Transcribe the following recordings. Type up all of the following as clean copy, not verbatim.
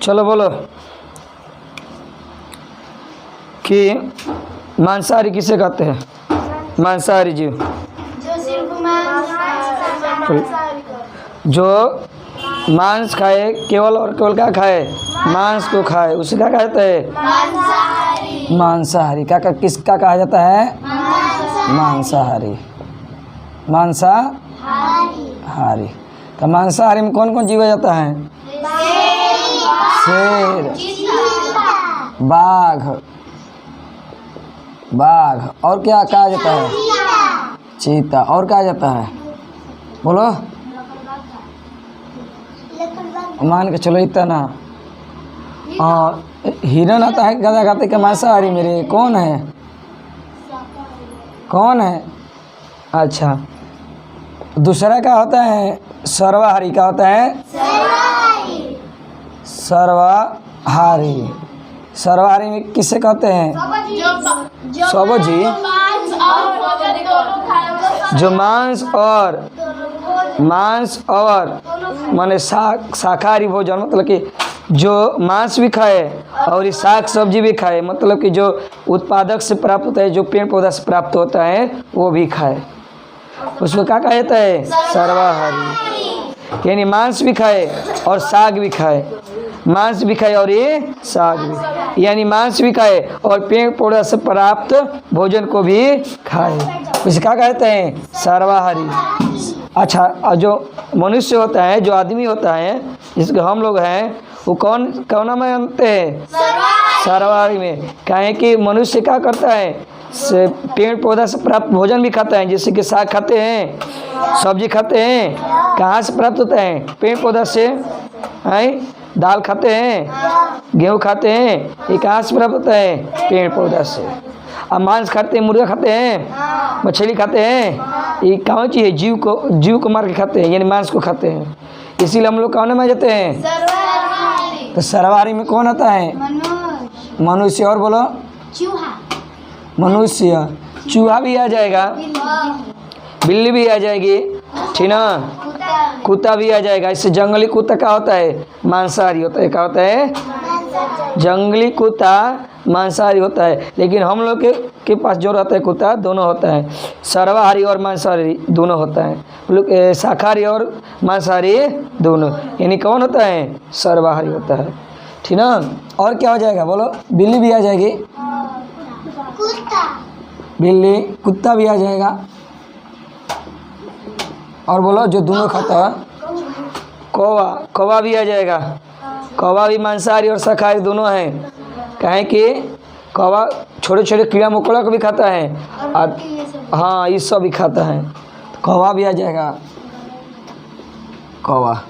चलो बोलो कि मांसाहारी किसे कहते हैं? मांसाहारी जीव जो मांस खाए, केवल और केवल क्या खाए? मांस को खाए, उसे क्या कहते हैं? मांसाहारी। क्या किसका कहा जाता है? मांसाहारी। मांसाहारी। तो मांसाहारी में कौन कौन जीव आ जाता है? शेर, बाघ और क्या कहा जाता है? चीता। और क्या जाता है? बोलो, मान के चलो इतना। और हिरन आता है गधा खाते का मांसाहारी मेरे? कौन है? अच्छा, दूसरा क्या होता है? सर्वाहारी। क्या होता है? सर्वाहारी में किसे कहते हैं? सबजी। जो मांस और माने शाकाहारी भोजन, मतलब कि जो मांस भी खाए और ये शाक सब्जी भी खाए, मतलब कि जो उत्पादक से प्राप्त होता है, जो पेड़ पौधा से प्राप्त होता है वो भी खाए, उसको क्या कहा जाता है? सर्वाहारी। यानी मांस भी खाए और साग भी खाए, मांस भी खाए और ये साग भी, यानी मांस भी खाए और पेड़ पौधा से प्राप्त भोजन को भी खाए, उसे क्या कहते हैं? सर्वाहारी। अच्छा, और जो मनुष्य होता है, जो आदमी होता है, जिसके हम लोग हैं, वो कौन में मानते हैं? सर्वाहारी में। कहें कि मनुष्य क्या करता है? पेड़ पौधा से प्राप्त भोजन भी खाता है, जैसे कि साग खाते हैं, सब्जी खाते हैं। कहाँ से प्राप्त होता है? पेड़ पौधा से। दाल खाते हैं, गेहूँ खाते हैं, ये कहाँ से प्राप्त होता है? पेड़ पौधा से। अब मांस खाते हैं, मुर्गा खाते हैं, मछली खाते हैं, ये कौन चीज़ है? जीव को मार के खाते हैं, यानी मांस को खाते हैं। इसीलिए हम लोग कौन में जाते हैं? तो सर्वाहारी में कौन आता है? मनुष्य। और बोलो, मनुष्य। चूहा भी आ जाएगा, बिल्ली भी आ जाएगी, ठीक ना, कुत्ता भी आ जाएगा। इससे जंगली कुत्ता क्या होता है? मांसाहारी होता है। क्या होता है? जंगली कुत्ता मांसाहारी होता है। लेकिन हम लोग के पास जो रहता है कुत्ता, दोनों होता है, सर्वाहारी और मांसाहारी दोनों होता है। लोग शाकाहारी और मांसाहारी दोनों, यानी कौन होता है? सर्वाहारी होता है, ठीक ना। और क्या हो जाएगा? बोलो, बिल्ली भी आ जाएगी, बिल्ली, कुत्ता भी आ जाएगा। और बोलो, जो दोनों खाता है, कौवा भी आ जाएगा। कौवा भी मांसाहारी और शाकाहारी दोनों हैं। कहें कि कौवा छोटे छोटे कीड़ा मकोड़ा को भी खाता है, और हाँ, ये सब भी खाता है। तो कौवा भी आ जाएगा। कौवा।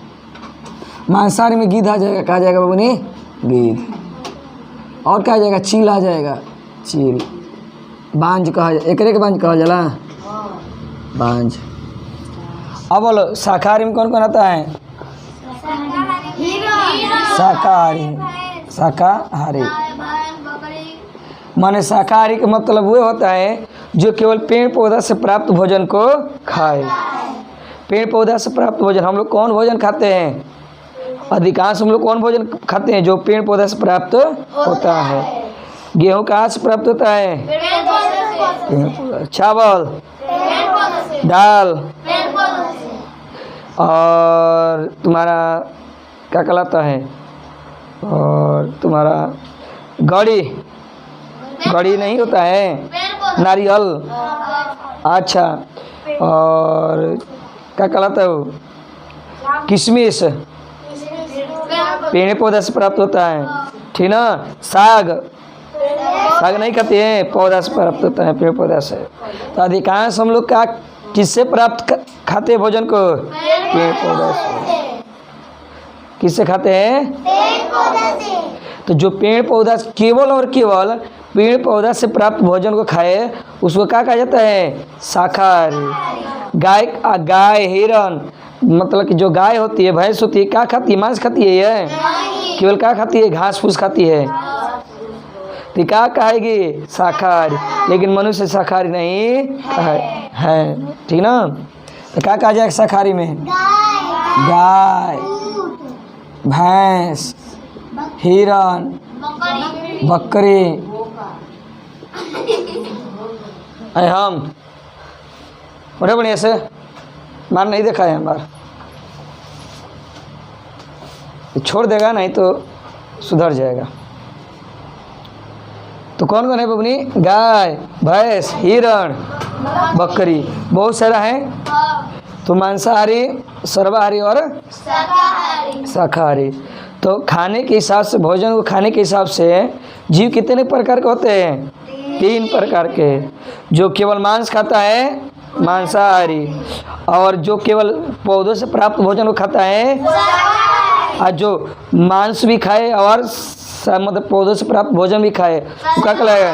मांसाहारी में गिद्ध आ जाएगा। कहा जाएगा बाबू ने? गिद्ध। और क्या आ जाएगा? चील आ जाएगा, चील। बांझ कहा जाए, एक बांझ कहा जाला, बांझ। अब बोलो, शाकाहारी में कौन कौन आता है? शाकाहारी माने शाकाहारी का मतलब वो होता है जो केवल पेड़ पौधा से प्राप्त भोजन को खाए। पेड़ पौधा से प्राप्त भोजन, हम लोग कौन भोजन खाते हैं? अधिकांश हम लोग कौन भोजन खाते हैं? जो पेड़ पौधा से प्राप्त होता है। गेहूँ कहाँ से प्राप्त होता है? चावल, दाल, और तुम्हारा क्या कहलाता है? और तुम्हारा गड़ी नहीं होता है? नारियल। अच्छा, और क्या कहलाता है वो? किशमिश, पेड़ पौधा से प्राप्त होता है, ठीक ना। साग नहीं खाते हैं, पौधा से प्राप्त होता है, पेड़ पौधा से। तो अधिकांश हम लोग क्या किससे प्राप्त खाते हैं भोजन को? पेड़ पौधा से। किससे खाते हैं? पेड़ पौधा से। तो जो पेड़ पौधा केवल और केवल पेड़ पौधा से प्राप्त भोजन को खाए, उसको क्या कहा जाता है? शाकाहारी। गाय, हिरन, मतलब कि जो गाय होती है, भैंस होती है, क्या खाती है? मांस खाती है? ये केवल क्या खाती है? घास फूस खाती है। तो क्या कहेगी? शाकाहारी। लेकिन मनुष्य शाकाहारी नहीं है, ठीक ना। तो क्या कहा जाएगा शाकाहारी में? गाय, भैंस, हिरण, बकरी, हम बड़े बढ़िया से मार नहीं देखा है बार, छोड़ देगा नहीं तो सुधर जाएगा। तो कौन कौन है बबनी? गाय, भैंस, हिरण, बकरी, बहुत सारा है। तो मांसाहारी, सर्वाहारी और शाकाहारी। तो खाने के हिसाब से, भोजन को खाने के हिसाब से जीव कितने प्रकार के होते हैं? 3 प्रकार के। जो केवल मांस खाता है मांसाहारी, और जो केवल पौधों से प्राप्त भोजन को खाता है, और जो मांस भी खाए और मतलब पौधों से प्राप्त भोजन भी खाए, तो क्या कहलाएगा?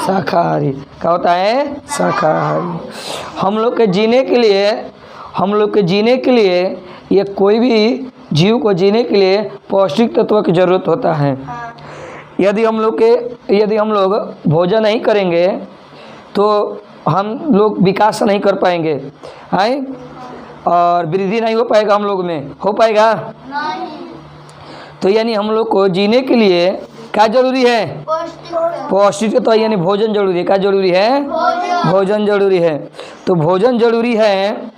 शाकाहारी। क्या होता है? शाकाहारी। हम लोग के जीने के लिए ये कोई भी जीव को जीने के लिए पौष्टिक तत्व की जरूरत होता है। यदि हम लोग भोजन नहीं करेंगे तो हम लोग विकास नहीं कर पाएंगे, हैं, और वृद्धि नहीं हो पाएगा हम लोग में। हो पाएगा? तो यानी हम लोग को जीने के लिए क्या जरूरी है? पौष्टिक तत्व, यानी भोजन जरूरी है। क्या जरूरी है? भोजन जरूरी है। तो भोजन जरूरी है,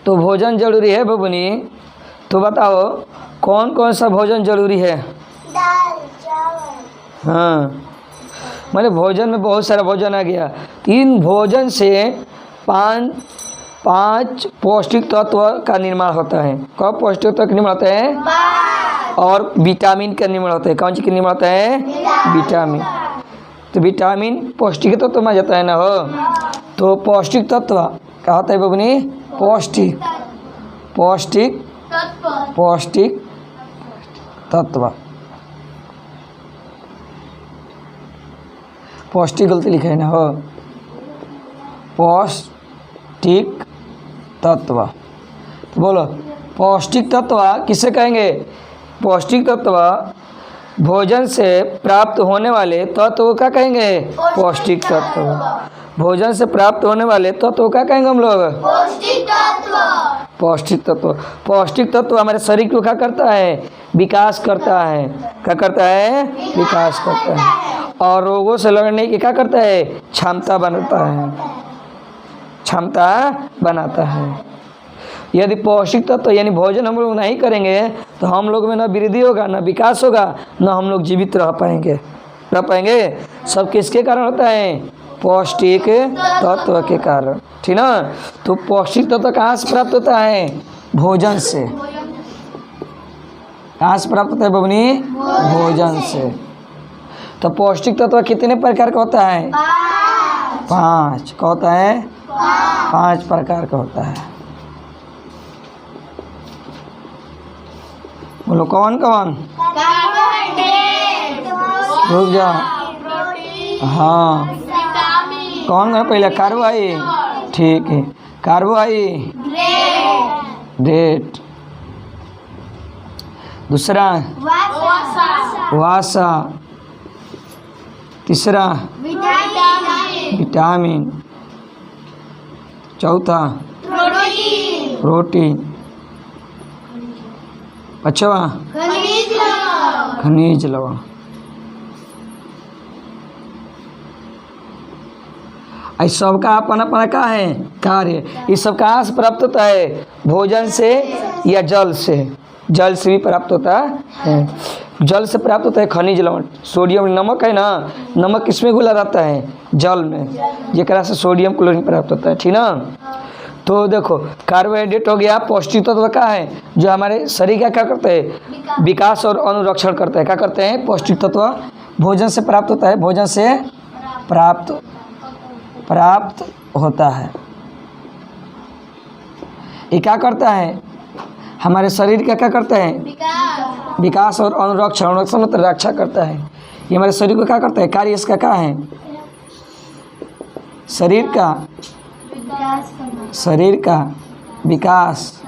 तो भोजन जरूरी है बबनी। तो बताओ कौन कौन सा भोजन जरूरी है? दाल, चावल। हाँ, मैंने भोजन में बहुत सारा भोजन आ गया। 3 भोजन से 5 पौष्टिक तत्व का निर्माण होता है। कब पौष्टिक तत्व का निर्माण होता है? और विटामिन का निर्माण होता है। कौन चीज़ का निर्माण होता है? विटामिन। तो विटामिन पौष्टिक तत्व में जाता है ना हो। तो पौष्टिक तत्व क्या होता है बबनी? पौष्टिक तत्व। पौष्टिक गलती लिखा है ना हो। पौष्टिक तत्व। तो बोलो पौष्टिक तत्व किसे कहेंगे? पौष्टिक तत्व भोजन से प्राप्त होने वाले तत्व को क्या कहेंगे? पौष्टिक तत्व। भोजन से प्राप्त होने वाले तत्व क्या कहेंगे हम लोग? पौष्टिक तत्व। पौष्टिक तत्व। पौष्टिक तत्व हमारे शरीर को क्या करता है? विकास करता है। क्या करता है? विकास करता है। और रोगों से लड़ने की क्या करता है? क्षमता बनाता है। यदि पौष्टिक तत्व यानी भोजन हम लोग नहीं करेंगे तो हम लोग में ना वृद्धि होगा, ना विकास होगा, ना हम लोग जीवित रह पाएंगे। सब किसके कारण होता है? पौष्टिक तत्व के कारण, ठीक ना। तो पौष्टिक तत्व कहाँ से प्राप्त होता है? भोजन से। कहाँ से प्राप्त होता है बबनी? भोजन से। तो पौष्टिक तत्व कितने प्रकार का होता है? 5। का होता है? 5 प्रकार का होता है। बोलो कौन कौन? रुक जा। हाँ, कौन है? पहले कार्बोहाइड्रेट। ठीक है, कार्बोहाइड्रेट। दूसरा वासा। तीसरा विटामिन। चौथा प्रोटीन। पांचवा खनिज लवण। इस सब का अपना अपना क्या है? कार्य। इस सब कहाँ से प्राप्त होता है? भोजन से या जल से? जल से भी प्राप्त होता है। जल से प्राप्त होता है खनिज लवण। सोडियम, नमक है ना, नमक किसमें घुला रहता है? जल में, जेकरा से सोडियम क्लोरीन प्राप्त होता है, ठीक ना। तो देखो कार्बोहाइड्रेट हो गया। पौष्टिक तत्व क्या है? जो हमारे शरीर का क्या करते हैं? विकास और अनुरक्षण करते हैं। क्या करते हैं? पौष्टिक तत्व भोजन से प्राप्त होता है। भोजन से प्राप्त होता है। ये क्या करता है? हमारे शरीर का क्या करता है? विकास और अनुरक्षण। अनुरक्षण मतलब रक्षा करता है। ये हमारे शरीर को क्या करता है? कार्य इसका क्या है? शरीर का विकास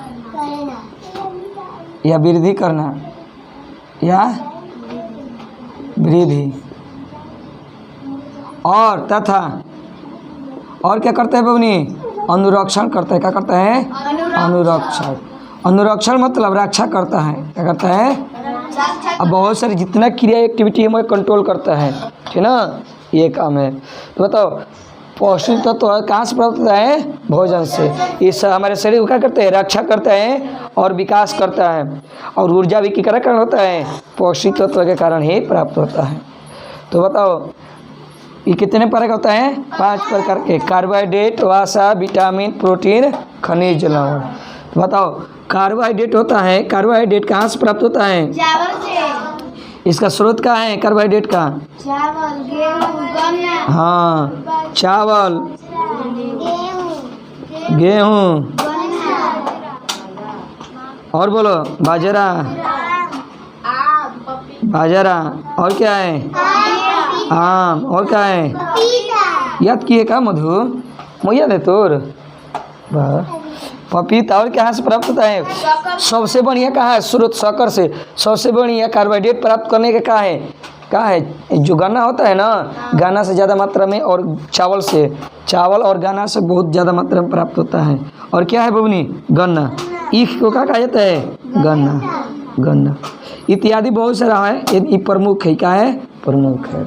या वृद्धि करना, या वृद्धि, और तथा और क्या करता है बबनी? अनुरक्षण करता है। क्या करता है? अनुरक्षण। अनुरक्षण मतलब रक्षा करता है, क्या करता है? अब बहुत सारी जितना क्रिया एक्टिविटी हमें कंट्रोल करता है, ठीक ना, ये काम है। तो बताओ पौष्टिक तत्व कहाँ से प्राप्त होता है? भोजन से। इस हमारे शरीर को क्या करते हैं? रक्षा करता है और विकास करता है, और ऊर्जा भी किस कारण होता है? पौष्टिक तत्व के कारण ही प्राप्त होता है। तो बताओ ये कितने प्रकार का होता है? 5 प्रकार के, कार्बोहाइड्रेट, वसा, विटामिन, प्रोटीन, खनिज, लवण। तो बताओ कार्बोहाइड्रेट होता है, कार्बोहाइड्रेट कहाँ से प्राप्त होता है? चावल से। इसका स्रोत कहाँ है कार्बोहाइड्रेट का? चावल, गेहूं, गन्ना। हाँ, चावल, गेहूं, गेहूँ, गन्ना, और बोलो बाजरा, बाजरा, और क्या है? आम, और क्या है? पपीता, याद किए का मधु? मुझे दे तोर वाह। पपीता और कहाँ से प्राप्त होता है? सबसे बढ़िया कहाँ है? स्रोत शक्कर से। सबसे बढ़िया कार्बोहाइड्रेट प्राप्त करने के कहाँ है? कहाँ है? जो गन्ना होता है ना, गन्ना से ज़्यादा मात्रा में, और चावल से, चावल और गन्ना से बहुत ज़्यादा मात्रा में प्राप्त होता है। और क्या है बबनी? गन्ना। ईख को क्या कहा जाता है? गन्ना, गन्ना इत्यादि बहुत सारा है, ये प्रमुख है। क्या है? प्रमुख है।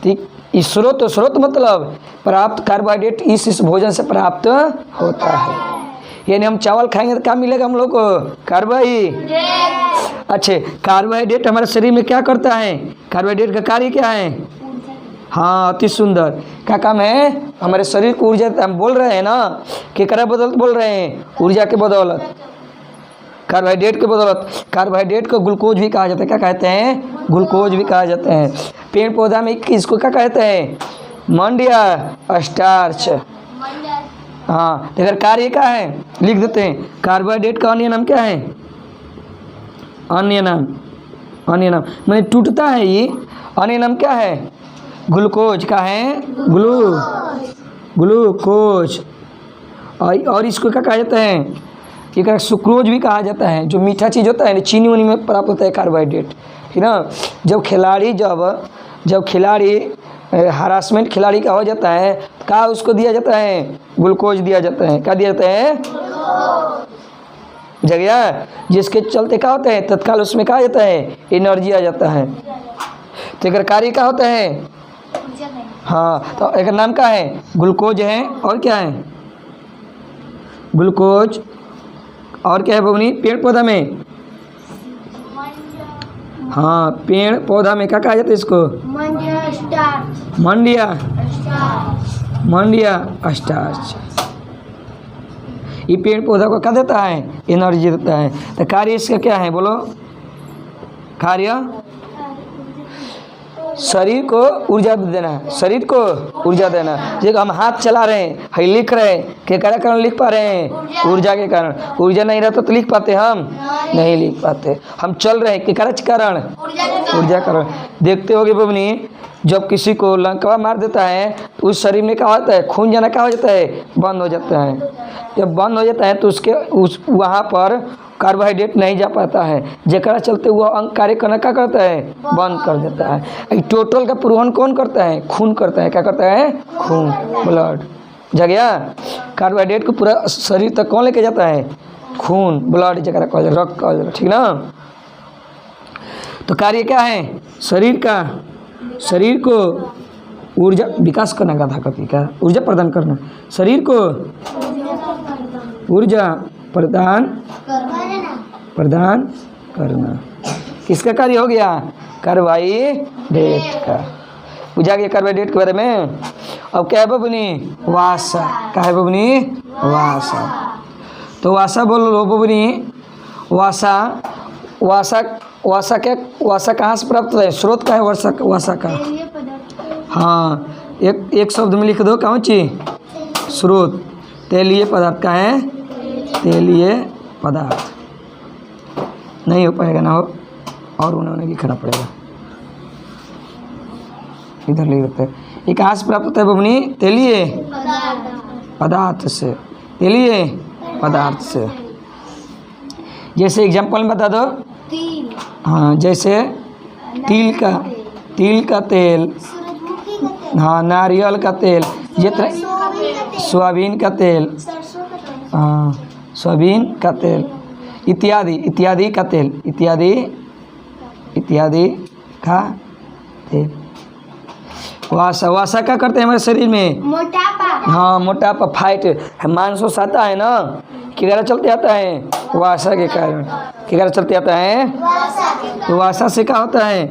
ठीक, स्रोत मतलब प्राप्त कार्बोहाइड्रेट इस भोजन से प्राप्त होता है। यानी हम चावल खाएंगे तो क्या मिलेगा हम लोग को? कार्बोहाइड्रेट। अच्छे, कार्बोहाइड्रेट हमारे शरीर में क्या करता है? कार्बोहाइड्रेट का कार्य क्या है? हाँ, अति सुंदर। क्या काम है? हमारे शरीर को ऊर्जा, हम बोल रहे हैं ना कि करा बदौलत बोल रहे हैं, ऊर्जा के बदौलत, कार्बोहाइड्रेट के बदौलत। कार्बोहाइड्रेट को ग्लूकोज भी कहा जाता है। क्या कहते हैं? ग्लूकोज भी कहा जाता है। पेड़ पौधा में इसको क्या कहते हैं? मंडिया, स्टार्च। हाँ, तो अगर कार्य क्या है लिख देते हैं। कार्बोहाइड्रेट का अन्य नाम क्या है? अन्य नाम, अन्य नाम मैंने टूटता है ये। अन्य नाम क्या है? ग्लूकोज का है? ग्लूकोज। और इसको क्या कहा जाता है? एक सुक्रोज भी कहा जाता है, जो मीठा चीज़ होता है ना, चीनी उनी में प्राप्त होता है कार्बोहाइड्रेट, ठीक ना। जब खिलाड़ी हरासमेंट खिलाड़ी का हो जाता है, क्या उसको दिया जाता है? ग्लूकोज दिया जाता है। क्या दिया जाता है? जगह, जिसके चलते क्या होता है? तत्काल उसमें क्या आ जाता है? एनर्जी आ जाता है। तो एक कार्य क्या होता है? हाँ, तो एक नाम क्या है? ग्लूकोज है। और क्या है? ग्लूकोज। और क्या है बबनी? पेड़ पौधा में, हाँ, पेड़ पौधा में क्या कहा जाता है इसको? मंडिया स्टार्च। ये पेड़ पौधा को क्या देता है? एनर्जी देता है। तो कार्य इसका क्या है बोलो? कार्य शरीर को ऊर्जा देना, शरीर को ऊर्जा देना। जैसे हम हाथ चला रहे हैं, है लिख रहे हैं, के कारण लिख पा रहे हैं? ऊर्जा के कारण। ऊर्जा नहीं रहता तो लिख पाते हम? नहीं लिख पाते। हम चल रहे हैं के कारण? ऊर्जा कारण। देखते होगे बबनी, जब किसी को लंका मार देता है तो उस शरीर में क्या होता है? खून जाना क्या हो जाता है? बंद हो जाता है। जब बंद हो जाता है तो उस वहाँ पर कार्बोहाइड्रेट नहीं जा पाता है, जेकरा चलते हुआ अंग कार्य करना क्या करता है? बंद कर देता है। टोटल का पूर्वहन कौन करता है? खून करता है। क्या करता है? खून, ब्लड। जगह कार्बोहाइड्रेट को पूरा शरीर तक कौन लेके जाता है? खून, ब्लड, जगह रक्त का, ठीक ना। तो कार्य क्या है शरीर का? शरीर को ऊर्जा विकास करना का ताकत का, ऊर्जा प्रदान करना। शरीर को ऊर्जा प्रदान करना। किसका कार्य हो गया? कार्बोहाइड्रेट का। बुझा गया कार्बोहाइड्रेट के बारे में। अब क्या है बबनी? वासा। क्या है बबनी? वासा। तो वासा बोलो बबनी। वासा कहाँ से प्राप्त होता है? स्रोत का है वासा का? हाँ, एक शब्द में लिख दो। कौन चीज? स्रोत। तेलीय पदार्थ का है? तेलीय पदार्थ। नहीं हो पाएगा ना, हो और उन्होंने लिखना पड़ेगा। इधर लिख देते हैं। ये कहाँ से प्राप्त होता है बबनी? तेलीय पदार्थ से। तेलीय पदार्थ से। जैसे एग्जाम्पल में बता दो। हाँ, जैसे तिल का तेल, हाँ, नारियल का तेल, जितना सोयाबीन का तेल, हाँ, सोयाबीन का तेल, इत्यादि, इत्यादि का तेल, इत्यादि, इत्यादि का तेल। वासा, वासा क्या करते हैं हमारे शरीर में? मोटापा। हाँ, मोटापा, फाइट, मांसों आता है ना, किधर चलते आता है? वासा के कारण। किधर चलते आता है? तो वासा से क्या होता है?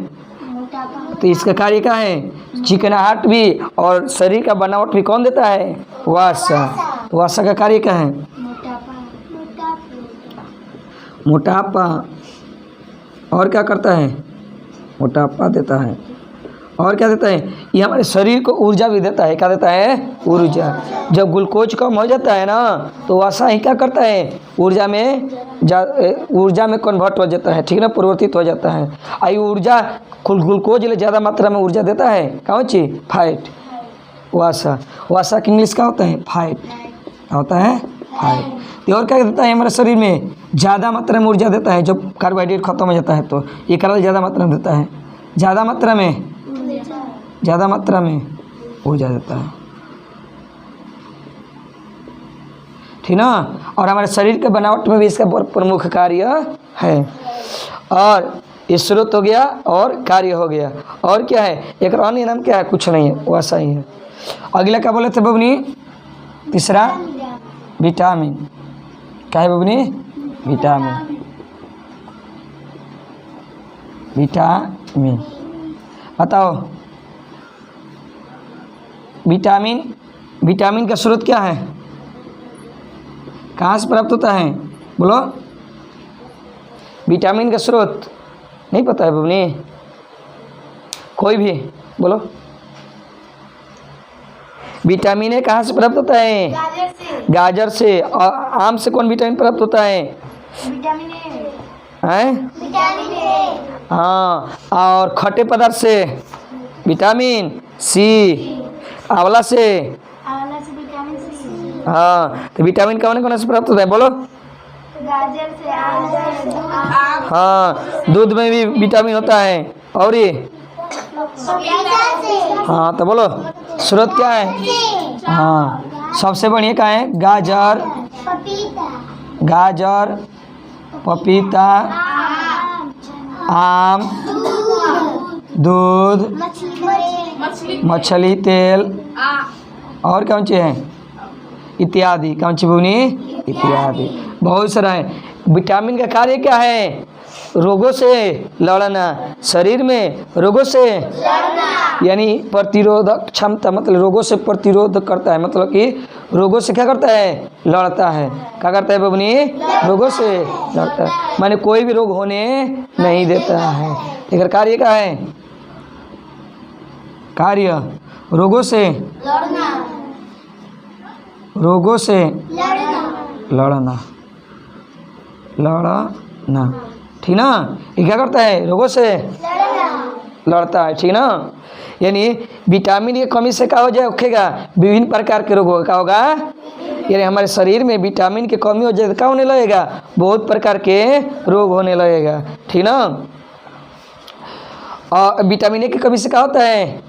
मोटापा। तो इसका कार्य क्या है? चिकनाहट भी और शरीर का बनावट भी कौन देता है? वासा। तो वासा का कार्य क्या है? मोटापा। मोटापा। और क्या करता है? मोटापा देता है। और क्या देता है? ये हमारे शरीर को ऊर्जा भी देता है। क्या देता है? ऊर्जा। जब ग्लूकोज कम हो जाता है ना, तो वसा ही क्या करता है? ऊर्जा में कन्वर्ट हो जाता है, ठीक ना, परिवर्तित हो जाता है। आई ऊर्जा ग्लूकोज ज़्यादा मात्रा में ऊर्जा देता है। कौन चीज? फैट। वसा, वसा की इंग्लिश क्या होता है? फैट। क्या होता है? फैट। और क्या देता है हमारे शरीर में? ज़्यादा मात्रा में ऊर्जा देता है। जब कार्बोहाइड्रेट खत्म हो जाता है तो ये कारण ज़्यादा मात्रा में देता है। ज़्यादा मात्रा में ऊर्जा देता है, ठीक ना। और हमारे शरीर के बनावट में भी इसका प्रमुख कार्य है। और ये स्रोत हो गया और कार्य हो गया। और क्या है? एक अन्य नाम क्या है? कुछ नहीं है, वैसा ही है। अगला क्या बोले थे बबनी? तीसरा विटामिन। क्या है बबनी? विटामिन। विटामिन बताओ। विटामिन, विटामिन का स्रोत क्या है? कहाँ से प्राप्त होता है? बोलो। विटामिन का स्रोत नहीं पता है बबनी? कोई भी बोलो। विटामिन ए कहाँ से प्राप्त होता है? गाजर से। गाजर से। और आम से कौन विटामिन प्राप्त होता है? Vitamin A. हैं? Vitamin A. हाँ, और खट्टे पदार्थ से विटामिन सी। आंवला से। आंवला से विटामिन सी। हाँ, तो विटामिन कौन से प्राप्त होता है? बोलो। गाजर से, आम से, दूध। हाँ, दूध में भी विटामिन होता है। और ये पपीता से। हाँ, तो बोलो स्रोत क्या है? हाँ, सबसे बढ़िया क्या है? गाजर, पपीता। गाजर, पपीता, आम, दूध, मछली तेल, और कौन सी है? इत्यादि। कौन सी भूमि? इत्यादि। बहुत सारा है। विटामिन का कार्य क्या है? रोगों से लड़ना। शरीर में रोगों से यानी प्रतिरोधक क्षमता, मतलब रोगों से प्रतिरोध करता है, मतलब कि रोगों से क्या करता है? लड़ता है। क्या करता है बबनी? रोगों से लड़ता है, माने कोई भी रोग होने नहीं देता है। लेकिन कार्य क्या है? कार्य रोगों से लड़ना, ठीक ना। ये क्या करता है? रोगों से लड़ता है, ठीक ना। यानी विटामिन की कमी से क्या हो जाएगा? विभिन्न प्रकार के रोग होगा। क्या होगा? यानी हमारे शरीर में विटामिन की कमी हो जाए तो क्या होने लगेगा? बहुत प्रकार के रोग होने लगेगा, ठीक ना। और विटामिन ए की कमी से क्या होता है?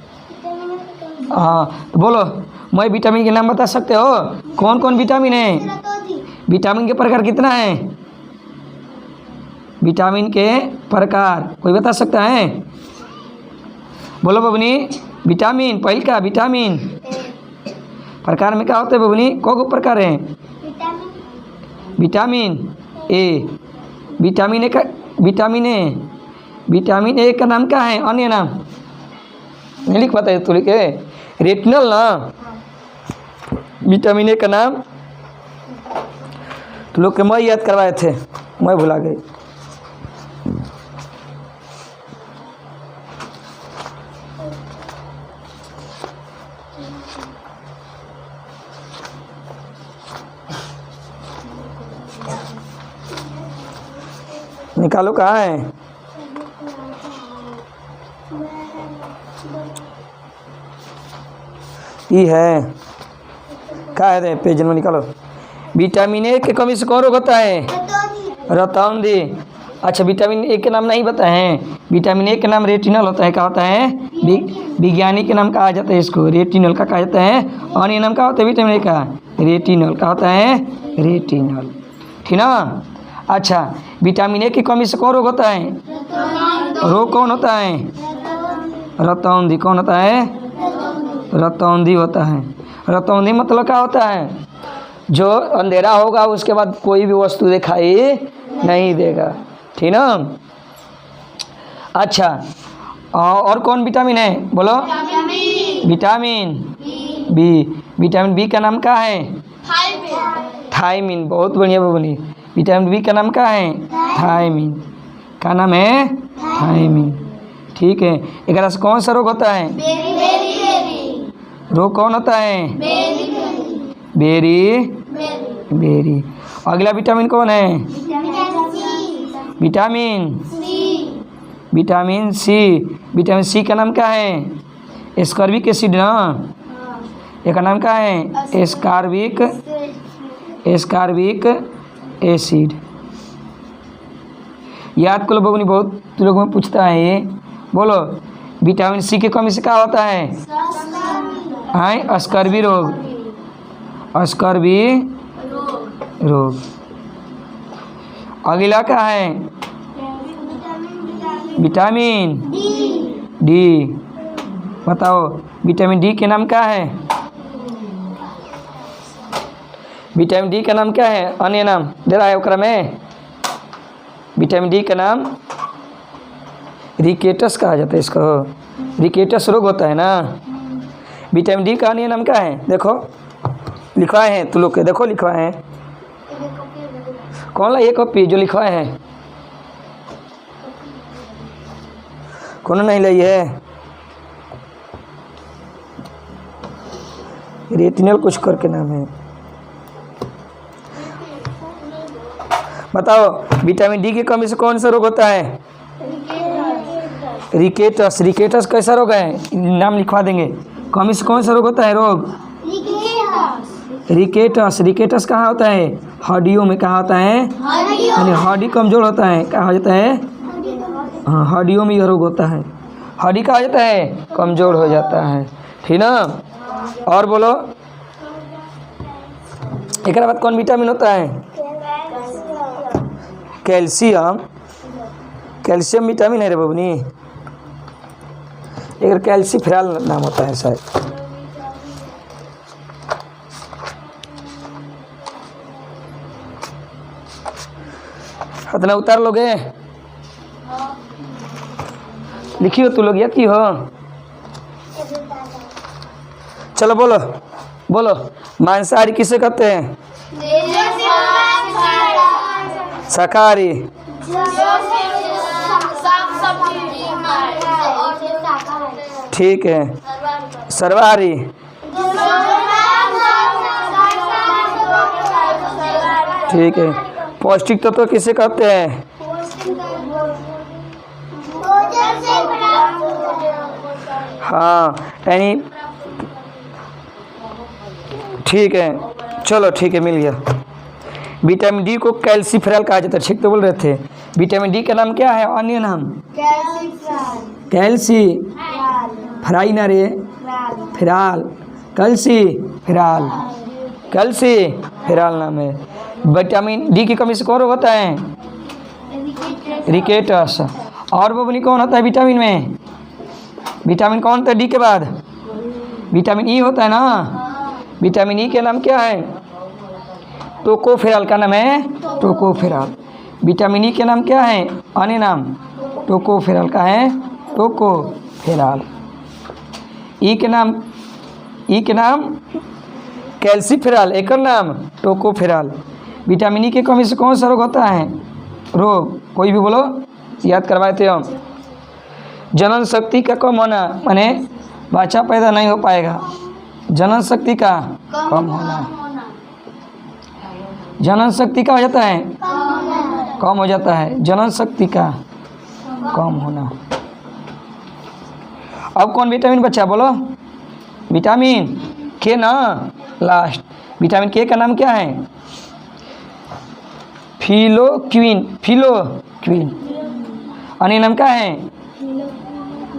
हाँ, तो बोलो, मैं विटामिन के नाम बता सकते हो? कौन कौन विटामिन है? विटामिन के प्रकार कितना है? विटामिन के प्रकार कोई बता सकता है? बोलो बबनी। विटामिन पहले का विटामिन प्रकार में क्या होता है बबनी? कौन प्रकार है? Vitamin A. विटामिन ए का विटामिन ए का नाम क्या है? अन्य नाम नहीं लिख पाता है तो लिखे रेटिनल ना। विटामिन ए का नाम तो लोग के मैं याद करवाए थे, मैं भुला गई। निकालो, कहाँ है? ये है, क्या है? पेज में निकालो। विटामिन ए की कमी से कौन रोग होता है? रतौंधी। अच्छा, विटामिन ए के नाम नहीं बताए हैं। विटामिन ए के नाम रेटिनल होता है। क्या होता है? विज्ञानी के नाम कहा जाता है इसको, रेटिनल का कहा जाता है। और ये नाम क्या होता है विटामिन ए का? रेटिनल। क्या होता है? रेटिनल, ठीक ना। अच्छा, विटामिन ए की कमी से कौन रोग होता है? रोग कौन होता है? रतौंधी। कौन होता है? रतौंधी होता है। रतौंधी मतलब क्या होता है? जो अंधेरा होगा उसके बाद कोई भी वस्तु दिखाई नहीं देगा, ठीक ना। अच्छा, और कौन विटामिन है बोलो? Vitamin B. विटामिन बी का नाम क्या है? थायमिन। बहुत बढ़िया बबनी। विटामिन बी का नाम क्या है? थायमिन। का नाम है? थायमिन। ठीक है। एक से कौन सा रोग होता है? रोग कौन होता है? बेरी। अगला विटामिन कौन है? Vitamin C. विटामिन सी का नाम क्या है? एस्कॉर्बिक एसिड ना। एक नाम क्या है? Ascorbic acid. याद कर लो बबनी, बहुत लोग में पूछता है ये। बोलो, विटामिन सी की कमी से क्या होता है? अस्कर्बी रोग। अस्कर्बी रोग। अगला क्या है? Vitamin D. बताओ, विटामिन डी के नाम क्या है? विटामिन डी का नाम क्या है? अन्य नाम दे रहा है ओकरा में। विटामिन डी का नाम रिकेटस कहा जाता है इसको। रिकेटस रोग होता है ना। विटामिन डी का अन्य नाम क्या है? देखो लिखवाए हैं, तू लोग के देखो लिखवाए हैं। कौन ला ये कॉपी जो लिखवाए हैं? कौन नहीं लाई है? रेटिनल कुछ करके नाम है। बताओ, विटामिन डी की कमी से कौन सा रोग होता है? रिकेटस। रिकेटस कैसा रोग है? नाम लिखवा देंगे। कमी से कौन सा रोग होता है? रोग रिकेटस। रिकेटस कहाँ होता है? हड्डियों में। कहाँ होता है? यानी हड्डी कमजोर होता है। क्या हो जाता है? हाँ, हड्डियों में यह रोग होता है। हड्डी का हो जाता है? कमजोर हो जाता है, ठीक ना। और बोलो, एक बाद कौन विटामिन होता है? कैल्शियम। कैल्शियम विटामिन है रे बबनी। एक कैल्सीफेरॉल नाम होता है शायद। इतना उतार लोगे? लिखी हो तू लोग, याद की हो? चलो बोलो बोलो, मांसाहारी किसे कहते हैं? शाकाहारी। ठीक है। सर्वाहारी। ठीक है। पौष्टिक तत्व किसे कहते हैं? हाँ, यानी ठीक है। चलो ठीक है, मिल गया। विटामिन डी को कैल्सीफेरॉल कहा जाता है। ठीक तो बोल रहे थे। विटामिन डी का नाम क्या है? अन्य नाम? कैल्सी फ्राई ना रे, फिराल। कैल्सी फिराल। कैल्सी फिराल नाम है। विटामिन डी की कमी से कौन रोग होता है? रिकेटस। और बबनी कौन होता है विटामिन में? विटामिन कौन होता है डी के बाद? विटामिन ई होता है ना। विटामिन ई के नाम क्या है? टोकोफेरॉल। का नाम है? टोकोफेरॉल। विटामिन ई के नाम क्या है? अन्य नाम? टोकोफेरॉल। का है? टोकोफेरॉल। ई के नाम कैल्सीफेरॉल। एक नाम टोकोफेरॉल। विटामिन ई की कमी से कौन सा रोग होता है? रोग कोई भी बोलो, याद करवाए थे हम। जनन शक्ति का कम होना, माने बच्चा पैदा नहीं हो पाएगा। जनन शक्ति का कम होना। जनन शक्ति का हो जाता है? कम हो जाता है। जनन शक्ति का कम होना। अब कौन विटामिन बचा बोलो? विटामिन के ना लास्ट। विटामिन के का नाम क्या है? फिलोक्विन। फिलोक्विन। अन्य नाम क्या है?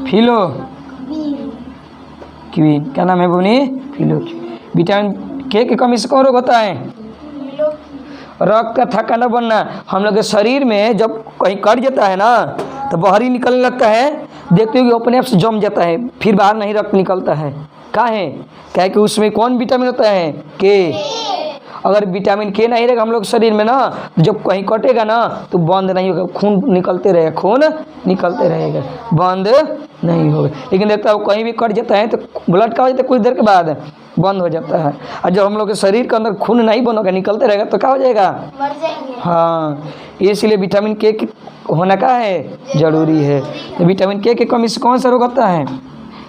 फिलोक्विन। क्या नाम है बोनी? फिलोक्विन। विटामिन के की कमी से कौन रोग होता है? रक्त का थक्का न बनना। हम लोग के शरीर में जब कहीं कट जाता है ना तो बाहरी निकलने लगता है, देखते हो कि अपने आप से जम जाता है, फिर बाहर नहीं रक्त निकलता है। काहे? क्या है कि उसमें कौन विटामिन होता है? के। अगर विटामिन के नहीं रहेगा हम लोग शरीर में ना, तो जब कहीं कटेगा ना तो बंद नहीं होगा, खून निकलते रहेगा, खून निकलते रहेगा, बंद नहीं होगा। लेकिन देखता हो कहीं भी कट जाता है तो ब्लड का हो जाता है, कुछ देर के बाद बंद हो जाता है। और जब हम लोग के शरीर के अंदर खून नहीं बनेगा, निकलते रहेगा, तो क्या हो जाएगा? मर जाएंगे। हाँ, इसलिए विटामिन के होना का है जरूरी है। तो विटामिन के कमी से कौन सा रोग होता है?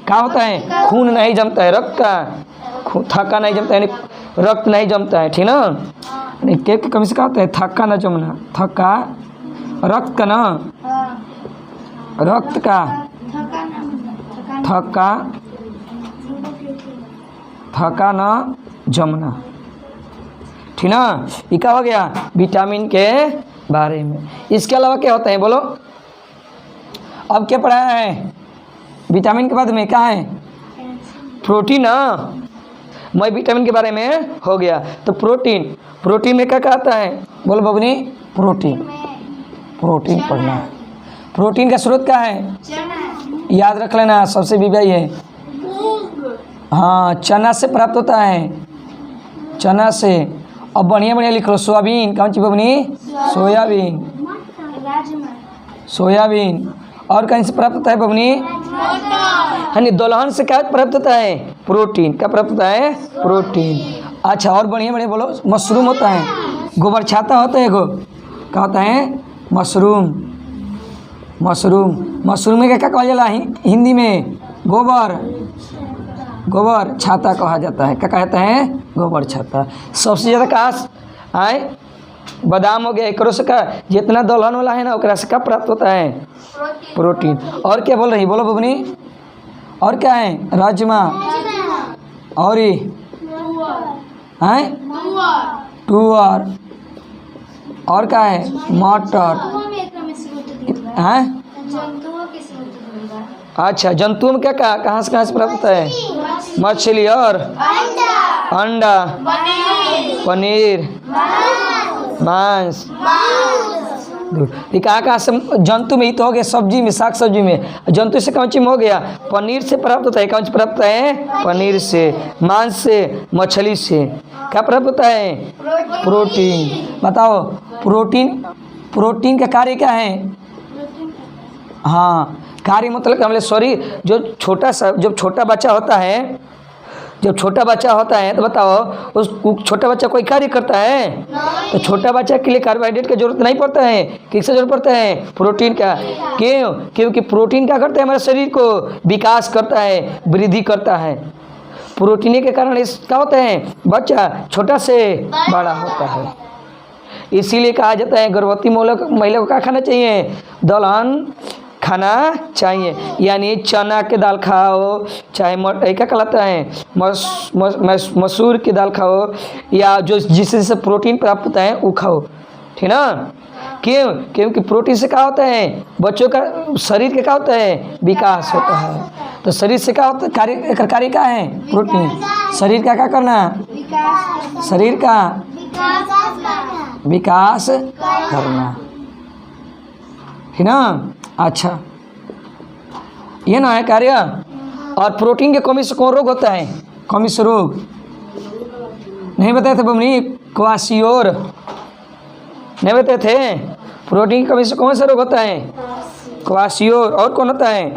क्या होता है? खून नहीं जमता है, रक्त का थक्का नहीं जमता है, रक्त नहीं जमता है, ठीक ना। के की कमी से क्या होता है? थक्का न जमना, थक्का रक्त का ना, रक्त का थक्का न जमना, ठीक ना। ये क्या हो गया विटामिन के बारे में। इसके अलावा क्या होता है बोलो? अब क्या पढ़ाया है? विटामिन के बाद में क्या है? प्रोटीन ना। मैं विटामिन के बारे में हो गया, तो प्रोटीन, प्रोटीन में क्या क्या आता है बोलो बबनी? प्रोटीन, प्रोटीन पढ़ना है। प्रोटीन का स्रोत क्या है? याद रख लेना, सबसे विवई है। हाँ, चना से प्राप्त होता है, चना से। अब बढ़िया बढ़िया लिख लो, सोयाबीन। कौन सी बबनी? Soybean, soybean. और कहीं से प्राप्त होता है बबनी? यानी दलहन से क्या प्राप्त होता है? प्रोटीन। क्या प्राप्त होता है? प्रोटीन। अच्छा, और बढ़िया बढ़िया बोलो। मशरूम होता है, गोबर छाता होता है एगो, क्या होता है? Mushroom, mushroom. मशरूम में क्या क्या कहा जाला हिंदी में? गोबर, गोबर छाता कहा जाता है। क्या कहा जाता है? गोबर छाता। सबसे ज़्यादा कहाँ आए? बादाम हो गया, एकरो से का जितना दलहन वाला है ना, ओकरा से क्या प्राप्त होता है? प्रोटीन। और क्या बोल रही? बोलो बबनी। और क्या है? राजमा, और ये हैं टूअर, और क्या है? मटर हैं। अच्छा, जंतुओं में क्या कहाँ से प्राप्त होता है? मछली और अंडा, पनीर, मांस। कहाँ से जंतु में? ही तो हो गया सब्जी में, साग सब्जी में। जंतु से कौन चीज में हो गया? पनीर से प्राप्त होता है। कौन सी प्राप्त होता है? पनीर से, मांस से, मछली से। क्या प्राप्त होता है? प्रोटीन। बताओ, प्रोटीन, प्रोटीन का कार्य क्या है? हाँ, कार्य मतलब कि हमारे शरीर जो छोटा सा, जब छोटा बच्चा होता है, जब छोटा बच्चा होता है तो बताओ उस छोटा बच्चा कोई कार्य करता है? तो छोटा बच्चा के लिए कार्बोहाइड्रेट की जरूरत नहीं पड़ता है, किससे जरूरत पड़ता है? प्रोटीन का। क्यों? क्योंकि प्रोटीन क्या करता है? हमारे शरीर को विकास करता है, वृद्धि करता है। प्रोटीन के कारण इस क्या होता है? बच्चा छोटा से बड़ा होता है। इसीलिए कहा जाता है गर्भवती महिला को क्या खाना चाहिए? दलहन खाना चाहिए। यानी चना के दाल खाओ, चाहे क्या कहलाता है मसूर की दाल खाओ, या जो जिससे प्रोटीन प्राप्त होता है वो खाओ, ठीक ना। क्यों? क्योंकि प्रोटीन से क्या होता है? बच्चों का शरीर का क्या होता है? विकास होता है। तो शरीर से क्या होता है? कार्य क्या है? प्रोटीन। शरीर का क्या करना? शरीर का विकास करना, ठीक ना। अच्छा, ये ना है कार्य। और प्रोटीन की कमी से कौन रोग होता है? कमी से रोग नहीं बताए थे बमनी? क्वासियोर नहीं बताए थे? प्रोटीन की कमी से कौन सा रोग होता है? क्वासियोर। और कौन होता है?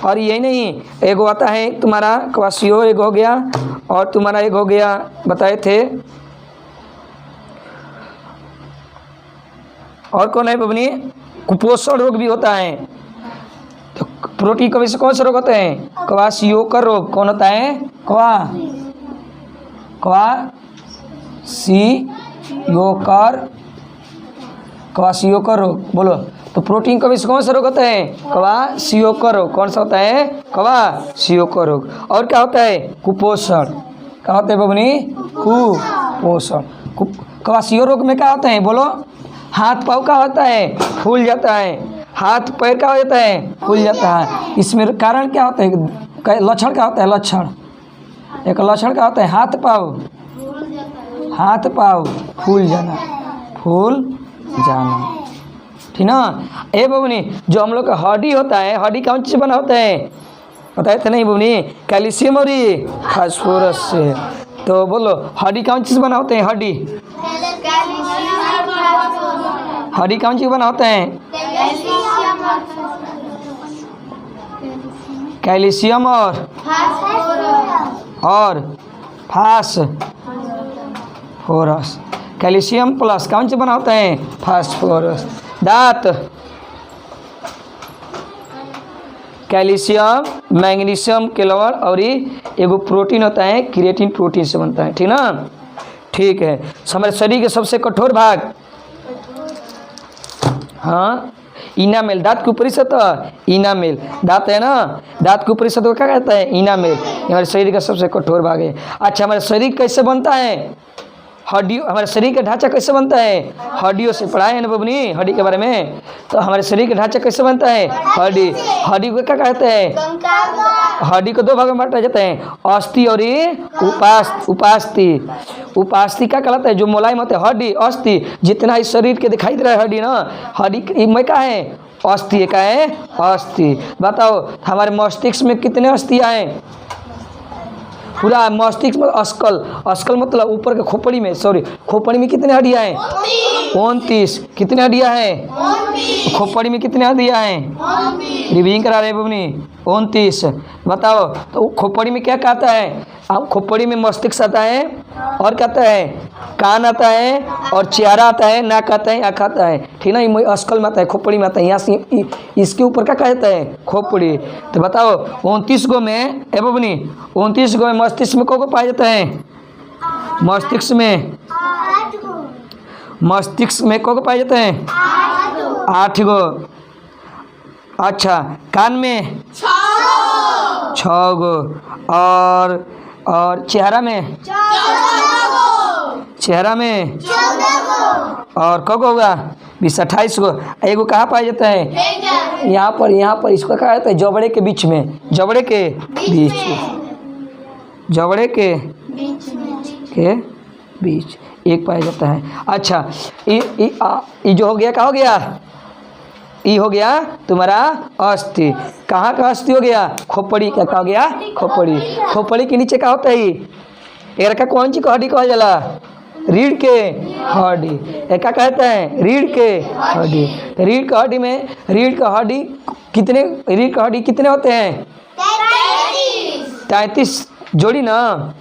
और यही नहीं, एक आता है तुम्हारा क्वासियोर, एक हो गया, और तुम्हारा एक हो गया बताए थे, और कौन है बबनी? कुपोषण रोग भी होता है। तो प्रोटीन कमी से कौन सा रोग होता है? क्वासियोकर रोग। कौन होता है? क्वासियोकर रोग। बोलो, तो प्रोटीन कमी से कौन सा रोग होता है? क्वासियोकर रोग। कौन सा होता है? क्वासियोकर रोग। और क्या होता है? कुपोषण। क्या होता है बबनी? कुपोषण। क्वासियोकर रोग में क्या होता है? बोलो, हाथ पाँव का होता है? फूल जाता है। हाथ पैर का हो जाता है? फूल जाता है। इसमें कारण क्या होता है? लक्षण क्या होता है? लक्षण, एक लक्षण क्या होता है? हाथ पाँव फूल जाना। फूल जाना। ठीक ना। ए बबनी, जो हम लोग का हड्डी होता है, हड्डी कौन चीज़ से बना होता है बताए थे नहीं बबनी? कैल्शियम और फास्फोरस से। तो बोलो हड्डी कौन चीज़ बना होते हैं? हड्डी हड्डी कौन चीज़ बना होते हैं? कैल्शियम और फास्फोरस। कैल्शियम प्लस कौन से बना होता है? फास्फोरस। दांत कैल्शियम, मैग्नीशियम, क्लोर और एगो प्रोटीन होता है क्रिएटिन, प्रोटीन से बनता है। ठीक ना। ठीक है। हमारे शरीर के सबसे कठोर भाग, हाँ, इनामेल। दांत के ऊपरी सतह इनामेल, दांत है ना, दांत के ऊपरी सतह को क्या कहता है? इनामेल। ये हमारे शरीर का सबसे कठोर भाग है। अच्छा, हमारे शरीर कैसे बनता है? हड्डी। हमारे शरीर का ढांचा कैसे बनता है? हड्डियों से। पढ़ाए है ना बबनी हड्डी के बारे में? तो हमारे शरीर का ढांचा कैसे बनता है? हड्डी। हड्डी को क्या कहते हैं? हड्डी को दो भाग में बांटा जाता है, अस्थि और उपास्थि। उपास्थि क्या कहलाता है? जो मुलायम होता है हड्डी, अस्थि। जितना इस शरीर के दिखाई दे रहा है हड्डी ना, हड्डी में क्या है? अस्थि। क्या है? अस्थि। बताओ हमारे मस्तिष्क में कितने अस्थियाँ हैं? पूरा मस्तिष्क में अस्कल, अस्कल मतलब ऊपर के खोपड़ी में, सॉरी, खोपड़ी में कितने हड्डियाँ हैं? 29। कितने हड्डियाँ हैं? खोपड़ी में कितने हड्डियाँ हैं? रिवीजिंग करा रहे बबनी। 29। बताओ तो खोपड़ी में क्या कहता है? अब खोपड़ी में मस्तिष्क आता है और कहता है कान आता है और चेहरा आता है, नाक आता है, आँख आता है। ठीक ना। ये अस्कल में आता है, खोपड़ी में आता है। यहाँ से इसके ऊपर क्या कहता है? खोपड़ी। तो बताओ 29 गो में ए बबनी, 29 गो में मस्तिष्क में को पाया जाता है? मस्तिष्क में, मस्तिष्क में को पाया जाता है? 8 गो। अच्छा, कान में 6 गो। और चेहरा में? चेहरा में और कब होगा? 20, 28 गो। एगो कहाँ पाया जाता है? यहाँ पर, यहाँ पर। इसको कहा जाता है जबड़े के बीच में, जबड़े के बीच, जबड़े के बीच एक पाया जाता है। अच्छा, ये जो हो गया, क्या हो गया? ये हो गया तुम्हारा अस्थि। कहाँ का अस्थि हो गया? खोपड़ी का। क्या हो गया? खोपड़ी। खोपड़ी के नीचे क्या होता है? एक का कौन सी हड्डी कहा जाला? रीढ़ के हड्डी। एक क्या कहता है? रीढ़ के हड्डी। रीढ़ का हड्डी में, रीढ़ का हड्डी कितने, रीढ़ का हड्डी कितने होते हैं? 33 जोड़ी ना।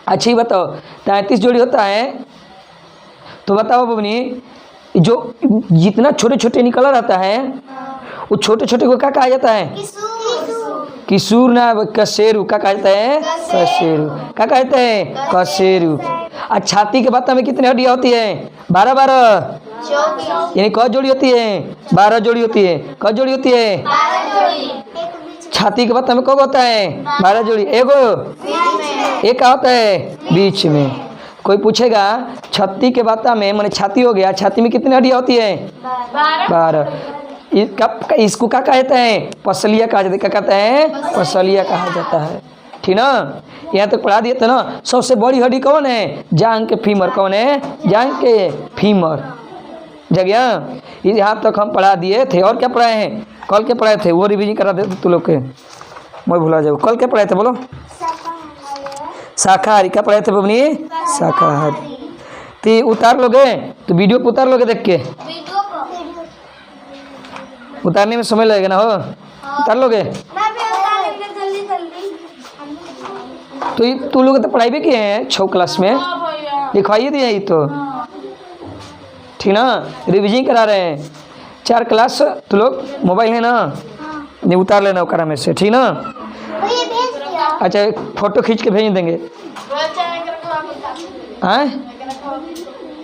अच्छी बताओ, 33 जोड़ी होता है। तो बताओ बबनी, जो जितना छोटे छोटे निकला रहता है वो छोटे छोटे को क्या कहा जाता है? किशोर ना, कशेरू। क्या कहता है? कशेरू। क्या कहते हैं? कशेरू। और छाती के बत्ता में कितनी हड्डियाँ होती है? 12 यानी क जोड़ी होती है? 12 जोड़ी होती है। क जोड़ी होती है? छाती के बत्ता में कब होता है? 12 जोड़ी। एगो एक का होता है? बीच में। कोई पूछेगा छाती के बत्ता में, मैंने छाती हो गया, छाती में कितनी हड्डियाँ होती है? 12। इसको क्या कहते हैं? पसलिया कहा जाता है। क्या कहता है? पसलिया कहा जाता है। ठीक ना। यहाँ तक पढ़ा दिए थे ना। सबसे बड़ी हड्डी कौन है? जांघ के फीमर। कौन है? जांघ के फीमर। जगह यहाँ तक हम पढ़ा दिए थे। और क्या पढ़ाए हैं? कल के पढ़ाए थे, वो रिवीजन करा देते तू लोग के, मैं भुला जाऊँ। कल क्या पढ़ाए थे बोलो? शाकाहारी। क्या पढ़ाए थे बबनी? शाकाहारी। तो उतार लोगे? तो वीडियो को उतार लोगे देख के? उतारने में समय लगेगा ना, हो उतार लोगे? तो तू लोग तो पढ़ाई भी किए हैं 6 क्लास में, लिखवाइए दिए ही तो। ठीक ना। रिवीजन करा रहे हैं 4 क्लास। तू लोग मोबाइल है ना, नहीं उतार लेना ओकरा में से। ठीक ना। अच्छा, फोटो खींच के भेज देंगे।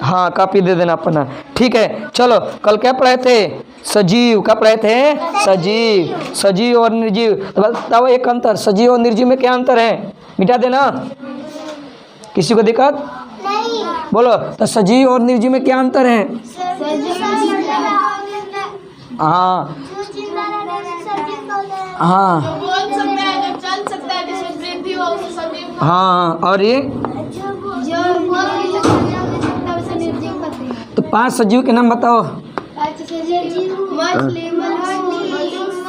हाँ, कॉपी दे देना अपना। ठीक है। चलो, कल क्या पढ़ाए थे? सजीव। क्या पढ़ाए थे? सजीव। सजीव और निर्जीव। तो बताओ एक अंतर, सजीव और निर्जीव में क्या अंतर है? मिटा देना, किसी को दिक्कत नहीं। बोलो तो सजीव और निर्जीव में क्या अंतर है? हाँ हाँ हाँ। और ये 5 सजीव के नाम बताओ।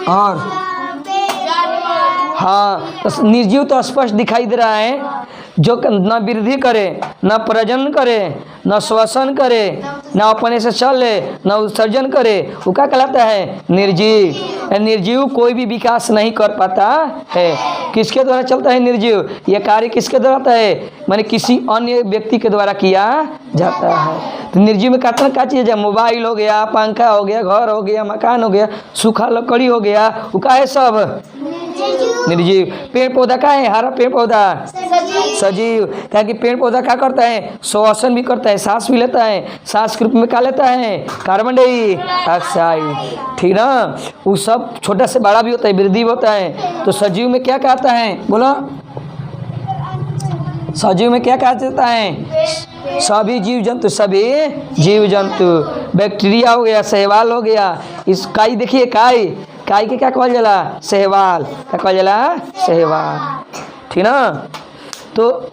और हाँ, तो निर्जीव तो स्पष्ट दिखाई दे रहा है, जो न वृद्धि करे, न प्रजनन करे, न श्वसन करे, न अपने से चले, न उत्सर्जन करे, वो क्या कहलाता है? निर्जीव। निर्जीव कोई भी विकास नहीं कर पाता है। किसके द्वारा चलता है निर्जीव? यह कार्य किसके द्वारा होता है? माने किसी अन्य व्यक्ति के द्वारा किया जाता है। तो निर्जीव में कितना क्या चीज़ है? मोबाइल हो गया, पंखा हो गया, घर हो गया, मकान हो गया, सूखा लकड़ी हो गया, वो क्या है? सब निर्जीव। पेड़ पौधा क्या है? हरा पेड़ पौधा सजीव। क्या कि पेड़ पौधा क्या करता है? श्वसन भी करता है, सांस भी लेता है। सांस के रूप में क्या लेता है? Carbon dioxide. ठीक ना? वो सब छोटा से बड़ा भी होता है, वृद्धि होता है। तो सजीव में क्या कहता है? बोलो, सजीव में क्या कहा जाता है? सभी जीव जंतु, सभी जीव जंतु। बैक्टीरिया हो गया, शैवाल हो गया। इस काई देखिए, काई के क्या कहल जाला? शैवाल। क्या कहल जाला? शैवाल। ठीक ना? तो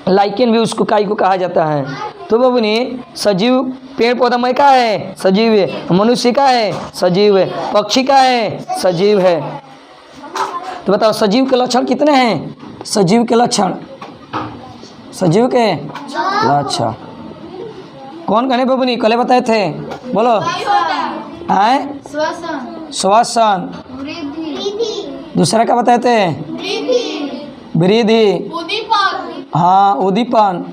लाइकेन भी उसको काई को कहा जाता है। तो बबुनी सजीव पेड़ पौधा में क्या है? सजीव है। मनुष्य का है? सजीव है। पक्षी का है? सजीव है। तो बताओ सजीव के लक्षण कितने हैं? सजीव के लक्षण, सजीव के लक्षण कौन कहने बबुनी? कल बताए थे, बोलो। आए? श्वसन। दूसरा क्या बताए थे? वृद्धि। हाँ, उद्दीपन।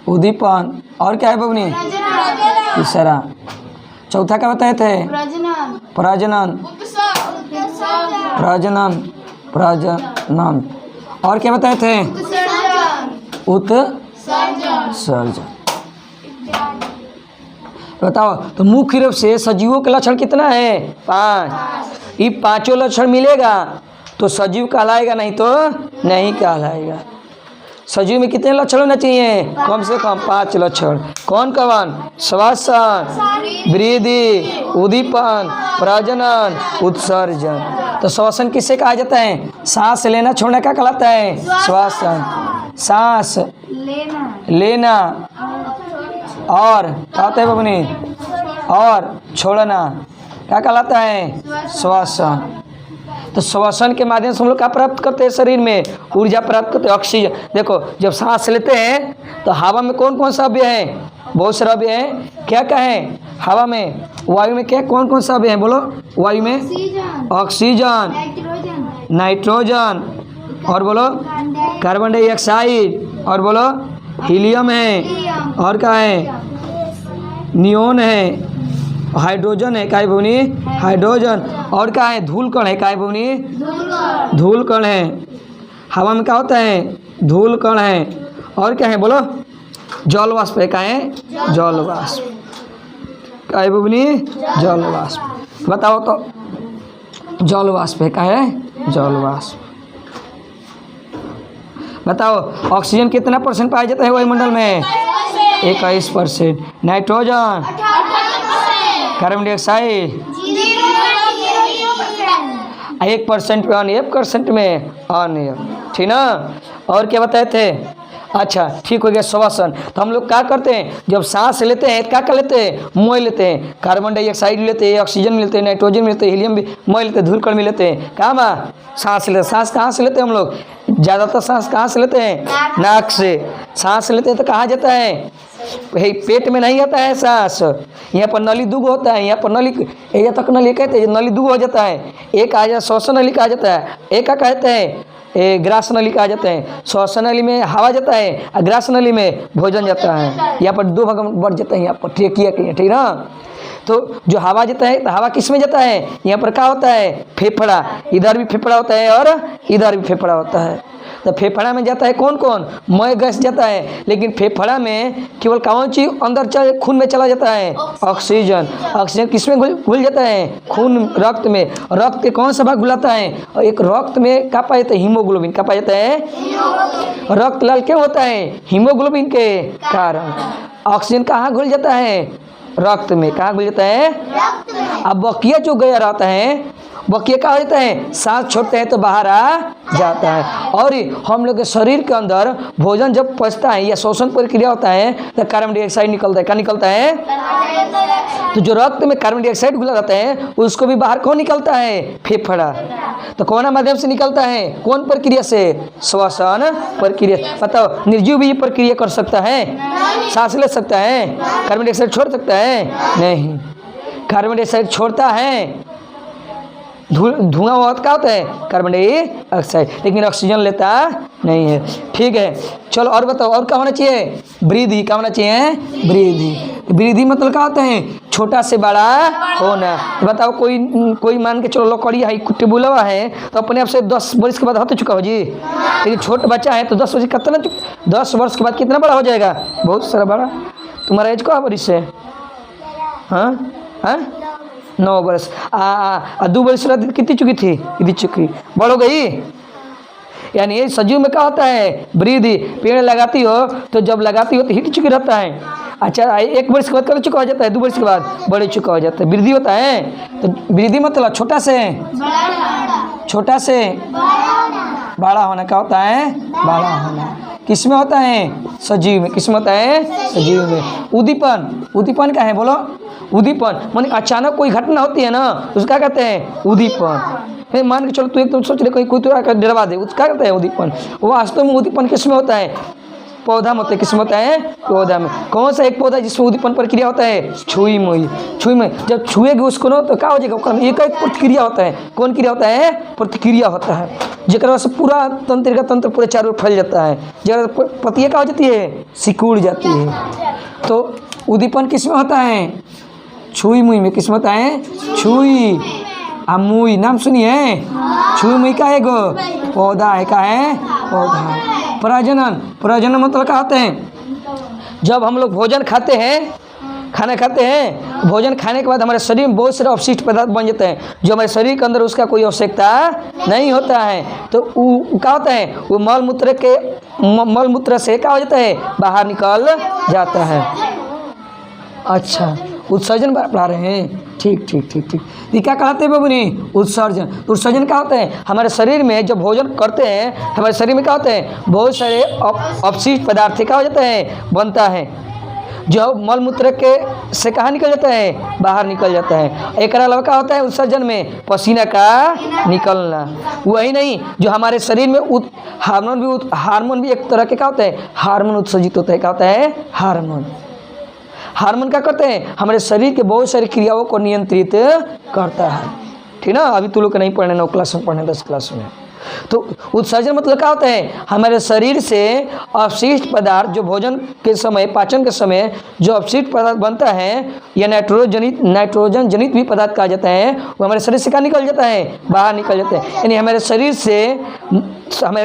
उद्दीपन। और क्या है बबुनी? तीसरा। चौथा क्या बताए थे? प्रजनन। प्रजनन। प्रजनन। और क्या बताए थे? उत्सर्जन। बताओ, तो मुख्य रूप से सजीवों के लक्षण कितना है? 5। ये पांचों लक्षण मिलेगा तो सजीव कहलाएगा, नहीं तो नहीं कहलाएगा। सजीव में कितने लक्षण होना चाहिए? कम से कम 5 लक्षण। कौन कौन? श्वसन, वृद्धि, उद्दीपन, प्रजनन, उत्सर्जन। तो श्वसन किससे कहा जाता है? सांस लेना छोड़ना क्या कहलाता है? श्वसन। सांस लेना और क्या होता है बबनी? और छोड़ना क्या कहलाता है? श्वसन। तो श्वसन के माध्यम से हम लोग क्या प्राप्त करते हैं? शरीर में ऊर्जा प्राप्त करते हैं, ऑक्सीजन। देखो, जब सांस लेते हैं तो हवा में कौन कौन सा अव्यय है? बहुत सारा अव्यय है। क्या क्या है हवा में? वायु में क्या कौन कौन सा अव्यय है? बोलो। वायु में ऑक्सीजन, नाइट्रोजन, और बोलो कार्बन डाइऑक्साइड, और बोलो हीलियम है, और क्या है? नियोन है, हाइड्रोजन है। क्या है बबनी? हाइड्रोजन। और क्या है? धूल कण है। क्या है बबनी? धूल कण है। हवा में क्या होता है? धूल कण है। और क्या है? बोलो। जल वाष्प है। क्या है? जल वाष्प। क्या है बबनी? जल वाष्प। बताओ तो, जल वाष्प है। क्या है? जल वाष्प। बताओ, ऑक्सीजन कितना % पाया जाता है वायुमंडल में? 21%। नाइट्रोजन, कार्बन डाइऑक्साइड 1% में, 1% में अनियम। ठीक ना? और क्या बताए थे? अच्छा, ठीक हो गया। श्वसन। तो हम लोग क्या करते हैं? जब सांस लेते हैं क्या कर लेते हैं? मोह लेते हैं। कार्बन डाइऑक्साइड लेते हैं, ऑक्सीजन मिलते हैं, नाइट्रोजन मिलते हैं, हीलियम भी मोह लेते हैं, धूल कण मिलते हैं। कहाँ? सांस लेते। सांस कहाँ से लेते हैं हम लोग? ज़्यादातर सांस कहाँ से लेते हैं? नाक से। सांस लेते हैं तो कहाँ जाता है? पेट में नहीं आता है सांस। यहाँ पर नली दुगो होता है। यहाँ पर नली, यहाँ तक नली कहते हैं, नली दुगो हो जाता है। एक आ जाए श्वसन नली कहा जाता है, एक क्या कहते हैं? ग्रास नली कहा जाता है। श्वसन नली में हवा जाता है और ग्रास नली में भोजन जाता है। यहाँ पर 2 भाग में बढ़ जाता है। यहाँ पर ट्रेकिया के, ठीक ना? तो जो हवा जाता है, तो हवा किस में जाता है? यहाँ पर क्या होता है? फेफड़ा। इधर भी फेफड़ा होता है और इधर भी फेफड़ा होता है। तो फेफड़ा में जाता है कौन कौन? मय गैस जाता है। लेकिन फेफड़ा में केवल कौन चीज अंदर खून में चला जाता है? ऑक्सीजन। ऑक्सीजन किस में घुल जाता है? खून, रक्त में। रक्त के कौन सा भाग घुलाता है? और एक रक्त में क्या पाया जाता है? हीमोग्लोबिन। क्या पाया जाता है? रक्त लाल क्यों होता है? हीमोग्लोबिन के कारण। ऑक्सीजन कहाँ घुल जाता है? रक्त में। कहाँ घुल जाता है? अब बकिया जो गया रहता है बकिया क्या हो जाता है, सांस छोड़ते हैं तो बाहर आ जाता है। और हम लोग के शरीर के अंदर भोजन जब पचता है या शोषण प्रक्रिया होता है तो कार्बन डाइऑक्साइड निकलता है। क्या निकलता है? तो जो रक्त में कार्बन डाइऑक्साइड घुला रहता है उसको भी बाहर कौन निकलता है? फेफड़ा। तो कौन माध्यम से निकलता है? कौन प्रक्रिया से? श्वसन प्रक्रिया। बताओ, निर्जीव भी ये प्रक्रिया कर सकता है? सांस ले सकता है? कार्बन डाइऑक्साइड छोड़ सकता है? नहीं, कार्बन डाइऑक्साइड छोड़ता है, धुआं बहुत क्या होता है? कार्बन डाइऑक्साइड, लेकिन ऑक्सीजन लेता नहीं है। ठीक है, चलो और बताओ, और क्या होना चाहिए? वृद्धि। क्या होना चाहिए? वृद्धि। वृद्धि मतलब क्या होता है? छोटा से बड़ा होना। बताओ, कोई मान के चलो लकड़ी है, कुट्टी बुलावा है तो अपने आप से 10 वर्ष के बाद हो तो चुका हो जी, लेकिन छोटा बच्चा है तो 10 वर्ष कितना 10 वर्ष के बाद कितना बड़ा हो जाएगा? बहुत सारा बड़ा। तुम्हारा एज क्या वर्ष है? हाँ हाँ, 9 वर्ष। 2 वर्ष कितनी चुकी थी? कितनी चुकी बड़ हो गई। यानी ये सजीव में क्या होता है? वृद्धि। पेड़ लगाती हो तो जब लगाती हो तो हिट चुकी रहता है। अच्छा, 1 वर्ष के बाद कब चुका हो जाता है? 2 वर्ष के बाद बड़े चुका हो जाता है। वृद्धि होता है। तो वृद्धि मतलब छोटा से बड़ा होना। क्या होता है? बड़ा होना। किस में होता है? सजीव में। किस में होता है? सजीव में। उद्दीपन। उद्दीपन क्या है? बोलो। उद्दीपन माने अचानक कोई घटना होती है ना, उसका कहते हैं उद्दीपन। फिर मान के चलो तू एकदम सोच रहे कोई तो आकर डरवा दे, उसका कहते हैं उद्दीपन। वास्तव में उद्दीपन किस में होता है? पौधा में होता है। किस में होता है? पौधा में। कौन सा एक पौधा जिसमें उद्दीपन प्रक्रिया होता है? छुई मुई। छुई में जब छुएगी उसको ना तो क्या हो जाएगा? एक प्रतिक्रिया होता है। कौन क्रिया होता है? प्रतिक्रिया होता है, जरा से पूरा तंत्र का तंत्र पूरे चारों ओर फैल जाता है। जरा पतिया क्या हो जाती है? सिकुड़ जाती है। तो उद्दीपन किस में होता है? छुई मुई में। किस में होता है? छुई मुई। नाम सुनिए, छुई मुई का है गो पौधा है। का है? पौधा। प्रजनन। प्रजनन मतलब क्या होते हैं? जब हम लोग भोजन खाते हैं, खाना खाते हैं, भोजन खाने के बाद हमारे शरीर में बहुत सारे अवशिष्ट पदार्थ बन जाते हैं जो हमारे शरीर के अंदर उसका कोई आवश्यकता नहीं होता है। तो वो क्या होता है? वो मल मूत्र से क्या हो जाता है? बाहर निकल जाता है। अच्छा, उत्सर्जन पढ़ा रहे हैं। ठीक ठीक ठीक ठीक। ये क्या कहते हैं बाबूनी? उत्सर्जन। उत्सर्जन क्या होता है? हमारे शरीर में जब भोजन करते हैं हमारे शरीर में क्या होते हैं? बहुत सारे अपशिष्ट पदार्थ क्या हो जाता है? बनता है, जो मल मूत्र के से कहाँ निकल जाता है? बाहर निकल जाता है। एक अलावा क्या होता है उत्सर्जन में? पसीना का निकलना। वही नहीं, जो हमारे शरीर में हार्मोन भी एक तरह के क्या होता है? हार्मोन उत्सर्जित होता है। क्या होता है? हार्मोन क्या करते हैं? हमारे शरीर के बहुत सारी क्रियाओं को नियंत्रित करता है। ठीक ना? अभी तू लोग को नहीं पढ़ने, 9 क्लास में पढ़ने, 10 क्लास में। तो उत्सर्जन मतलब क्या होता है? हमारे शरीर से अवशिष्ट पदार्थ जो भोजन के समय, पाचन के समय जो अवशिष्ट पदार्थ बनता है या नाइट्रोजन जनित भी पदार्थ कहा जाता है, वो हमारे शरीर से क्या निकल जाता है? बाहर निकल जाता है। यानी हमारे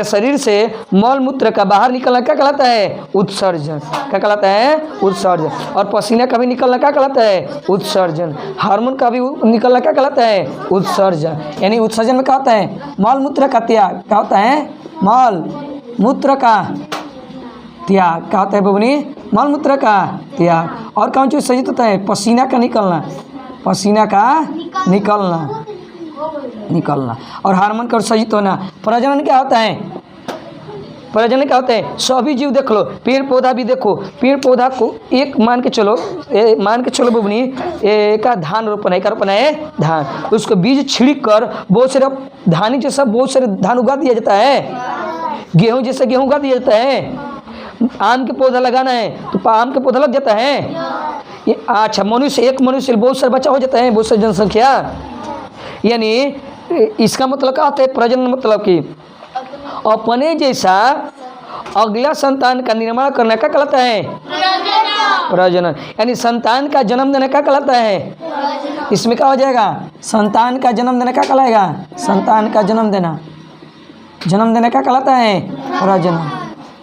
शरीर से मल मूत्र का बाहर निकलना क्या कहलाता है? उत्सर्जन। क्या कहलाता है? उत्सर्जन। और पसीना का भी निकलना क्या कहलाता है? उत्सर्जन। हार्मोन का भी निकलना क्या कहलाता है? उत्सर्जन। यानी उत्सर्जन में क्या होता है? मल मूत्र का त्याग। क्या होता है? मल मूत्र का त्याग। क्या होता है बबनी? मल मूत्र का त्याग। और कौन चीज सजित होता है? पसीना का निकलना। पसीना का निकलना और हार्मोन का उत्सर्जित होना। प्रजनन क्या होता है? प्रजनन क्या होता है? सभी जीव देख लो, पेड़ पौधा भी देखो। पेड़ पौधा को एक मान के चलो बबनी, का धान रोपण है। क्या रोपण है? धान। उसको बीज छिड़क कर बहुत सारे धानी जैसा बहुत सारे धान उगा दिया जाता है। गेहूं जैसा गेहूं उगा दिया जाता है। आम के पौधा लगाना है तो आम के पौधा लग जाता है। ये अच्छा, एक मनुष्य बहुत सारे बच्चा हो जाता है, बहुत सारी जनसंख्या। यानी इसका मतलब क्या होता है? प्रजनन मतलब कि अपने जैसा अगला संतान का निर्माण करने का कहलाता है? प्रजनन। यानी संतान का जन्म देने का कहलाता है? इसमें क्या हो जाएगा? संतान का जन्म देने का कहलाएगा? संतान का जन्म देना का कहलाता है? प्रजनन।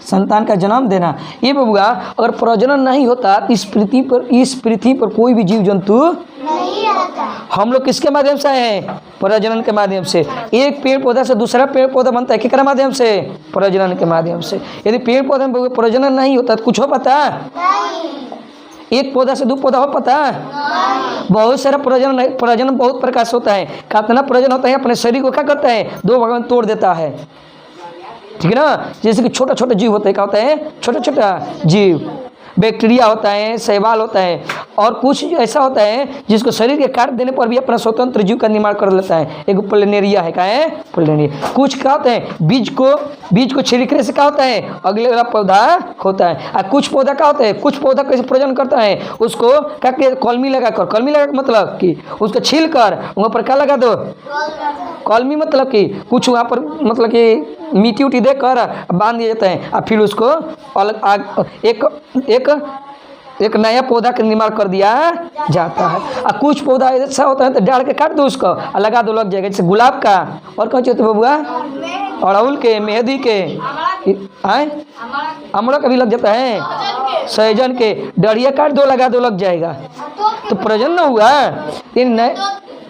संतान का जन्म देना। ये बबुआ, अगर प्रजनन नहीं होता इस पृथ्वी पर कोई भी जीव जंतु नहीं आता। हम लोग किसके माध्यम से आए हैं? प्रजनन के माध्यम से। एक पेड़ पौधा से दूसरा पेड़ पौधा बनता है किसके माध्यम से? प्रजनन के माध्यम से। यदि पेड़ पौधे में प्रजनन नहीं होता तो कुछ हो पाता? एक पौधा से 2 पौधा हो पता है? बहुत सारा प्रजनन बहुत प्रकार से होता है। कितना प्रजनन होता है, अपने शरीर को क्या करता है, 2 भाग में तोड़ देता है, ठीक है ना। जैसे कि छोटा छोटा जीव होता है, क्या होता है, छोटा छोटा जीव, बैक्टीरिया होता है, शैवाल होता है, और कुछ ऐसा होता है जिसको शरीर के काट देने पर भी अपना स्वतंत्र जीव का निर्माण कर लेता है। एक प्लेनेरिया है, क्या है, प्लेनेरिया। कुछ क्या होते हैं, बीज को छिड़कने से क्या होता है, अगले वाला पौधा होता है। और कुछ पौधा क्या होता है, कुछ पौधा कैसे प्रजनन करता है, उसको क्या कहते, कलमी लगा मतलब कि उसको छील कर वहाँ पर क्या लगा दो, कलमी, मतलब कि कुछ वहाँ पर मतलब कि मिट्टी उट्टी देकर बांध दिया जाता है, और फिर उसको अलग एक नया पौधा का निर्माण कर दिया जाता है। और कुछ पौधा ऐसा होता है तो डाल के काट दो उसको और लगा दो, लग जाएगा। जैसे गुलाब का, और कौन चाहिए बबुआ, अड़हुल के, मेहंदी के, अमड़ा का भी लग जाता है, सहजन के डरिया काट दो, लगा दो, लग जाएगा। तो प्रजनन हुआ, इन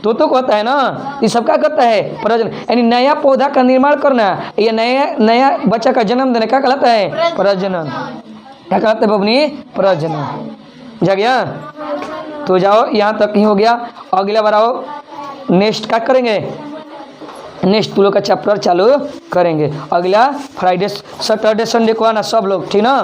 तो होता है ना, ये सब क्या करता है, प्रजनन, यानी नया पौधा का निर्माण करना, ये नया बच्चा का जन्म देना क्या कहलाता है, प्रजनन। क्या कहते हैं बबनी, प्रजनन। बुझा गया? तो जाओ, यहाँ तक ही हो गया। अगला बार आओ, नेक्स्ट क्या करेंगे, नेक्स्ट तुम लोग का चैप्टर चालू करेंगे अगला फ्राइडे, सैटरडे, संडे को आना सब लोग, ठीक ना।